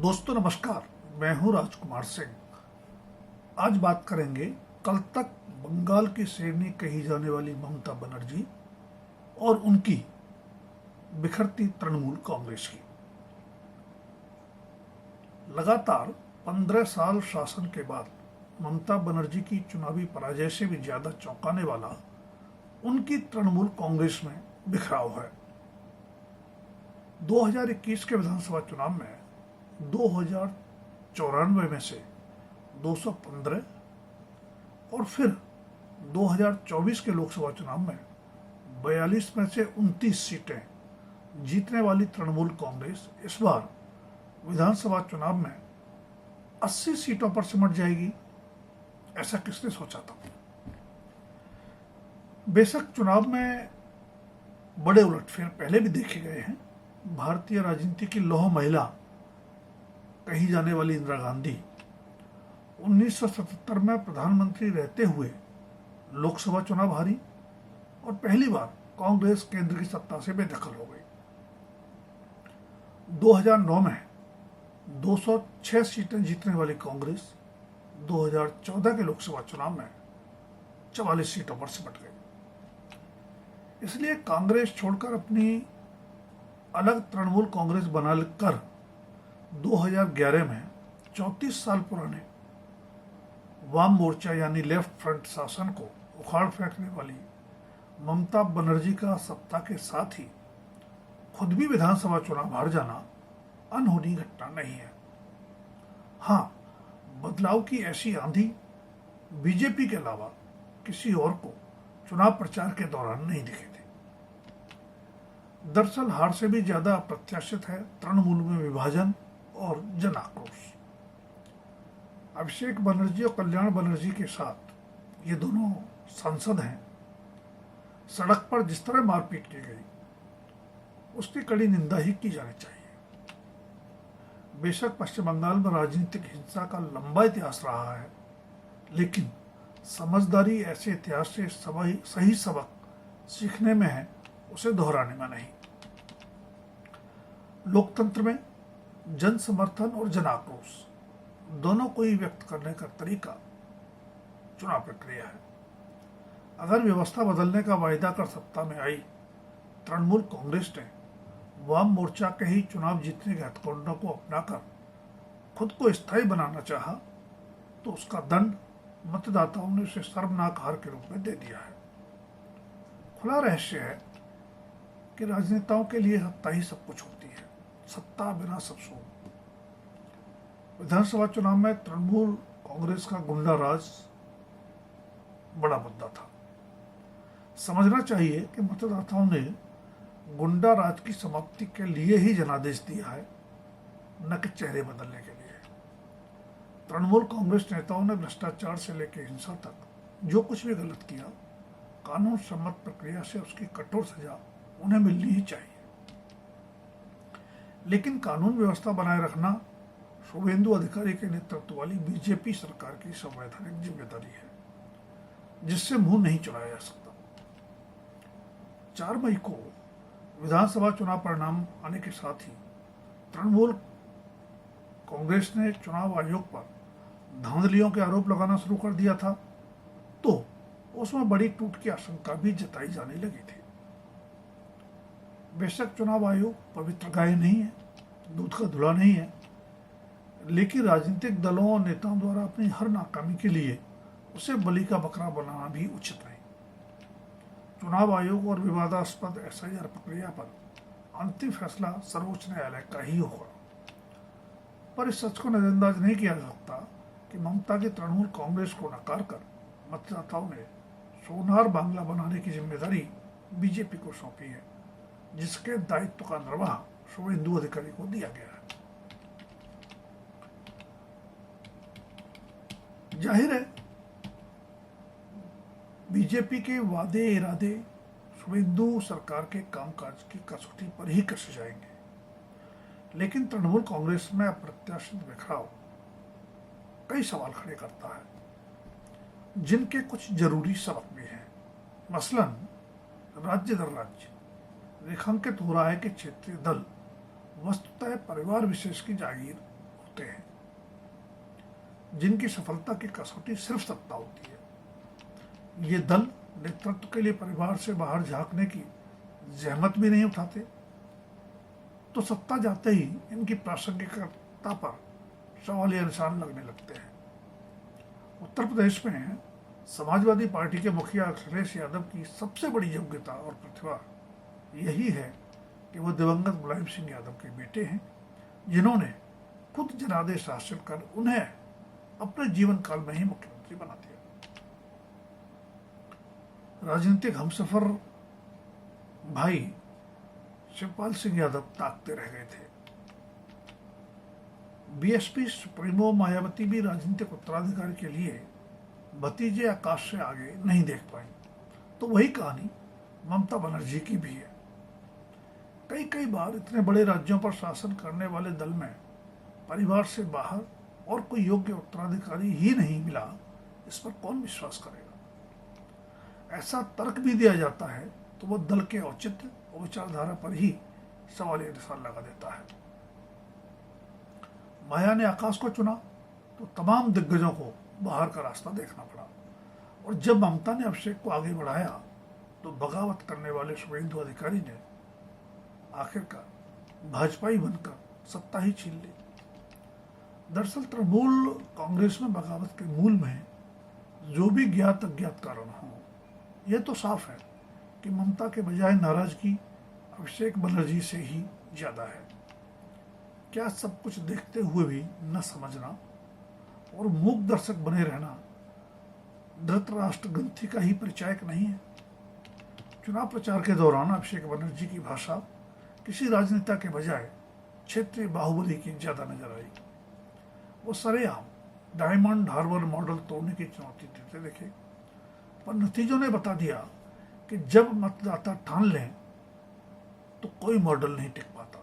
दोस्तों नमस्कार, मैं हूं राजकुमार सिंह। आज बात करेंगे कल तक बंगाल की शेरनी कही जाने वाली ममता बनर्जी और उनकी बिखरती तृणमूल कांग्रेस की। लगातार 15 साल शासन के बाद ममता बनर्जी की चुनावी पराजय से भी ज्यादा चौंकाने वाला उनकी तृणमूल कांग्रेस में बिखराव है। 2021 के विधानसभा चुनाव में 2094 में से 215 और फिर 2024 के लोकसभा चुनाव में 42 में से 29 सीटें जीतने वाली तृणमूल कांग्रेस इस बार विधानसभा चुनाव में 80 सीटों पर सिमट जाएगी, ऐसा किसने सोचा था। बेशक चुनाव में बड़े उलटफेर पहले भी देखे गए हैं। भारतीय राजनीति की लौह महिला कही जाने वाली इंदिरा गांधी 1977 में प्रधानमंत्री रहते हुए लोकसभा चुनाव हारी और पहली बार कांग्रेस केंद्र की सत्ता से बेदखल हो गई। 2009 में 206 सीटें जीतने वाली कांग्रेस 2014 के लोकसभा चुनाव में 44 सीटों पर सिमट गई। इसलिए कांग्रेस छोड़कर अपनी अलग तृणमूल कांग्रेस बनाकर 2011 में 34 साल पुराने वाम मोर्चा यानी लेफ्ट फ्रंट शासन को उखाड़ फेंकने वाली ममता बनर्जी का सत्ता के साथ ही खुद भी विधानसभा चुनाव हार जाना अनहोनी घटना नहीं है। हाँ, बदलाव की ऐसी आंधी बीजेपी के अलावा किसी और को चुनाव प्रचार के दौरान नहीं दिखी थी। दरअसल हार से भी ज्यादा अप्रत्याशित है तृणमूल में विभाजन और जन आक्रोश। अभिषेक बनर्जी और कल्याण बनर्जी के साथ ये दोनों सांसद हैं। सड़क पर जिस तरह मारपीट की गई उसकी कड़ी निंदा ही की जानी चाहिए। बेशक पश्चिम बंगाल में राजनीतिक हिंसा का लंबा इतिहास रहा है, लेकिन समझदारी ऐसे इतिहास से सही सबक सीखने में है, उसे दोहराने में नहीं। लोकतंत्र में जन समर्थन और जन आक्रोश दोनों को ही व्यक्त करने का तरीका चुनाव प्रक्रिया है। अगर व्यवस्था बदलने का वायदा कर सत्ता में आई तृणमूल कांग्रेस ने वाम मोर्चा के ही चुनाव जीतने के हथकंडों को अपनाकर खुद को स्थायी बनाना चाहा, तो उसका दंड मतदाताओं ने उसे शर्मनाक हार के रूप में दे दिया है। खुला रहस्य है कि राजनेताओं के लिए सत्ता ही सब कुछ होती है, सत्ता बिना सब सूद। विधानसभा चुनाव में तृणमूल कांग्रेस का गुंडा राज बड़ा मुद्दा था। समझना चाहिए कि मतदाताओं ने गुंडा राज की समाप्ति के लिए ही जनादेश दिया है, न कि चेहरे बदलने के लिए। तृणमूल कांग्रेस नेताओं ने भ्रष्टाचार से लेकर हिंसा तक जो कुछ भी गलत किया, कानून सम्मत प्रक्रिया से उसकी कठोर सजा उन्हें मिलनी ही चाहिए। लेकिन कानून व्यवस्था बनाए रखना शुभेंदु अधिकारी के नेतृत्व वाली बीजेपी सरकार की संवैधानिक जिम्मेदारी है, जिससे मुंह नहीं चुराया जा सकता। 4 मई को विधानसभा चुनाव परिणाम आने के साथ ही तृणमूल कांग्रेस ने चुनाव आयोग पर धांधलियों के आरोप लगाना शुरू कर दिया था, तो उसमें बड़ी टूट की आशंका भी जताई जाने लगी थी। बेशक चुनाव आयोग पवित्र गाय नहीं है, दूध का धुला नहीं है, लेकिन राजनीतिक दलों और नेताओं द्वारा अपनी हर नाकामी के लिए उसे बलि का बकरा बनाना भी उचित नहीं। चुनाव आयोग और विवादास्पद एसआईआर प्रक्रिया पर अंतिम फैसला सर्वोच्च न्यायालय का ही होगा। पर इस सच को नजरअंदाज नहीं किया जा सकता कि ममता की तृणमूल कांग्रेस को नकार कर मतदाताओं ने सोनार बांग्ला बनाने की जिम्मेदारी बीजेपी को सौंपी है, जिसके दायित्व का निर्वाह शुभेंदु अधिकारी को दिया गया है। जाहिर है बीजेपी के वादे इरादे शुभेंदु सरकार के कामकाज की कसौटी पर ही कसे जाएंगे, लेकिन तृणमूल कांग्रेस में अप्रत्याशित बिखराव कई सवाल खड़े करता है, जिनके कुछ जरूरी सबक भी हैं। मसलन राज्य दर राज्य रेखांकित हो रहा है कि क्षेत्रीय दल वस्तुतः परिवार विशेष की जागीर होते हैं, जिनकी सफलता की कसौटी सिर्फ सत्ता होती है। ये दल नेतृत्व के लिए परिवार से बाहर झांकने की जहमत भी नहीं उठाते, तो सत्ता जाते ही इनकी प्रासंगिकता पर सवालिया निशान लगने लगते हैं। उत्तर प्रदेश में समाजवादी पार्टी के मुखिया अखिलेश यादव की सबसे बड़ी योग्यता और प्रतिभा यही है कि वो दिवंगत मुलायम सिंह यादव के बेटे हैं, जिन्होंने खुद जनादेश हासिल कर उन्हें अपने जीवन काल में ही मुख्यमंत्री बना दिया। राजनीतिक हमसफर भाई शिवपाल सिंह यादव ताकते रह गए थे। बीएसपी सुप्रीमो मायावती भी राजनीतिक उत्तराधिकारी के लिए भतीजे आकाश से आगे नहीं देख पाई, तो वही कहानी ममता बनर्जी की भी है। कई बार इतने बड़े राज्यों पर शासन करने वाले दल में परिवार से बाहर और कोई योग्य उत्तराधिकारी ही नहीं मिला, इस पर कौन विश्वास करेगा। ऐसा तर्क भी दिया जाता है तो वो दल के औचित्य और विचारधारा पर ही सवालिया निशान लगा देता है। माया ने आकाश को चुना तो तमाम दिग्गजों को बाहर का रास्ता देखना पड़ा, और जब ममता ने अभिषेक को आगे बढ़ाया तो बगावत करने वाले शुभेंदु अधिकारी ने आखिरकार भाजपाई बनकर सत्ता ही छीन ली। दरअसल तृणमूल कांग्रेस में बगावत के मूल में जो भी ज्ञात अज्ञात कारण हो, यह तो साफ है कि ममता के बजाय नाराजगी अभिषेक बनर्जी से ही ज्यादा है। क्या सब कुछ देखते हुए भी न समझना और मूक दर्शक बने रहना धृतराष्ट्र ग्रंथि का ही परिचायक नहीं है। चुनाव प्रचार के दौरान अभिषेक बनर्जी की भाषा किसी राजनेता के बजाय क्षेत्रीय बाहुबली की ज्यादा नजर आई। वो सरेआम डायमंड हार्बर मॉडल तोड़ने की चुनौती देते देखे, पर नतीजों ने बता दिया कि जब मतदाता ठान लें तो कोई मॉडल नहीं टिक पाता।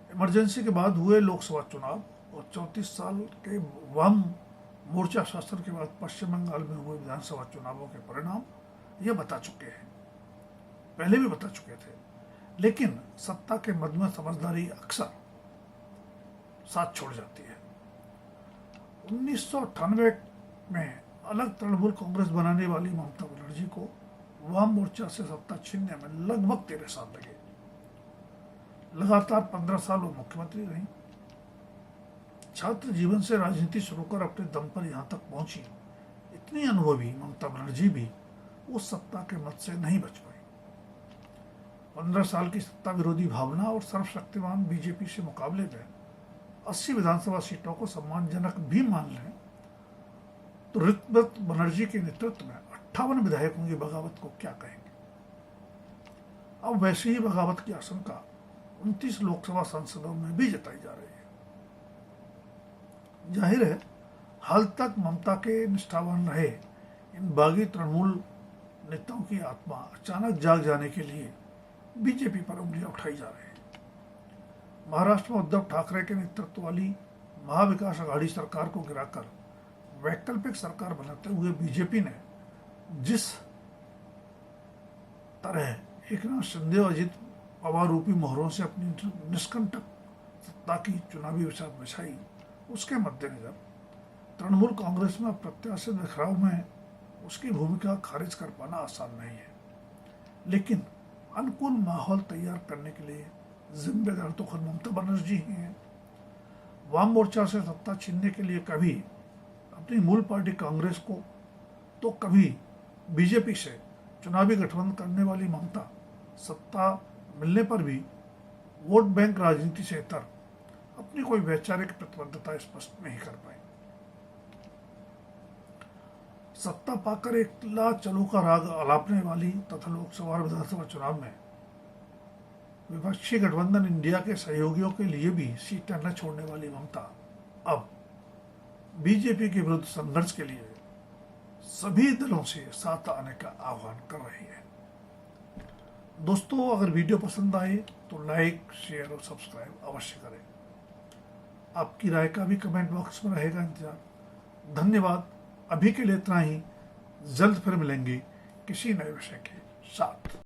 इमरजेंसी के बाद हुए लोकसभा चुनाव और 34 साल के वाम मोर्चा शासन के बाद पश्चिम बंगाल में हुए विधानसभा चुनावों के परिणाम ये बता चुके हैं, पहले भी बता चुके थे। लेकिन सत्ता के मद में समझदारी अक्सर साथ छोड़ जाती है। 1998 में अलग तृणमूल कांग्रेस बनाने वाली ममता बनर्जी को वाम मोर्चा से सत्ता छीनने में लगभग 13 साल लगे। लगातार 15 साल वो मुख्यमंत्री रही। छात्र जीवन से राजनीति शुरू कर अपने दम पर यहां तक पहुंची इतनी अनुभवी ममता बनर्जी भी उस सत्ता के मत से नहीं बच पाई। 15 साल की सत्ता विरोधी भावना और सर्वशक्तिमान बीजेपी से मुकाबले में 80 विधानसभा सीटों को सम्मानजनक भी मान लें तो ऋतव्रत बनर्जी के नेतृत्व में 58 विधायकों की बगावत को क्या कहेंगे। अब वैसी ही बगावत की आशंका 29 लोकसभा सांसदों में भी जताई जा रही है। जाहिर है हाल तक ममता के निष्ठावान रहे इन बागी तृणमूल नेताओं की आत्मा अचानक जाग जाने के लिए बीजेपी पर उंगलियां उठाई जा रही है। महाराष्ट्र में उद्धव ठाकरे के नेतृत्व वाली महाविकास आघाड़ी सरकार को गिराकर वैकल्पिक सरकार बनाते हुए बीजेपी ने जिस तरह एकनाथ शिंदे और अजित पवार रूपी मोहरों से अपनी निष्कंटक सत्ता की चुनावी विसात बिछाई, उसके मद्देनजर तृणमूल कांग्रेस में प्रत्याशी बिखराव में उसकी भूमिका खारिज कर पाना आसान नहीं है। लेकिन अनुकूल माहौल तैयार करने के लिए जिम्मेदार तो खुद ममता बनर्जी ही हैं। वाम मोर्चा से सत्ता छीनने के लिए कभी अपनी मूल पार्टी कांग्रेस को तो कभी बीजेपी से चुनावी गठबंधन करने वाली ममता सत्ता मिलने पर भी वोट बैंक राजनीति से इतर अपनी कोई वैचारिक प्रतिबद्धता स्पष्ट नहीं कर पाई। सत्ता पाकर एक ला चलो का राग अलापने वाली तथा लोकसभा और विधानसभा चुनाव में विपक्षी गठबंधन इंडिया के सहयोगियों के लिए भी सीटें न छोड़ने वाली ममता अब बीजेपी के विरुद्ध संघर्ष के लिए सभी दलों से साथ आने का आह्वान कर रही है। दोस्तों, अगर वीडियो पसंद आए तो लाइक, शेयर और सब्सक्राइब अवश्य करें। आपकी राय का भी कमेंट बॉक्स में रहेगा इंतजार। धन्यवाद। अभी के लिए इतना ही। जल्द फिर मिलेंगे किसी नए विषय के साथ।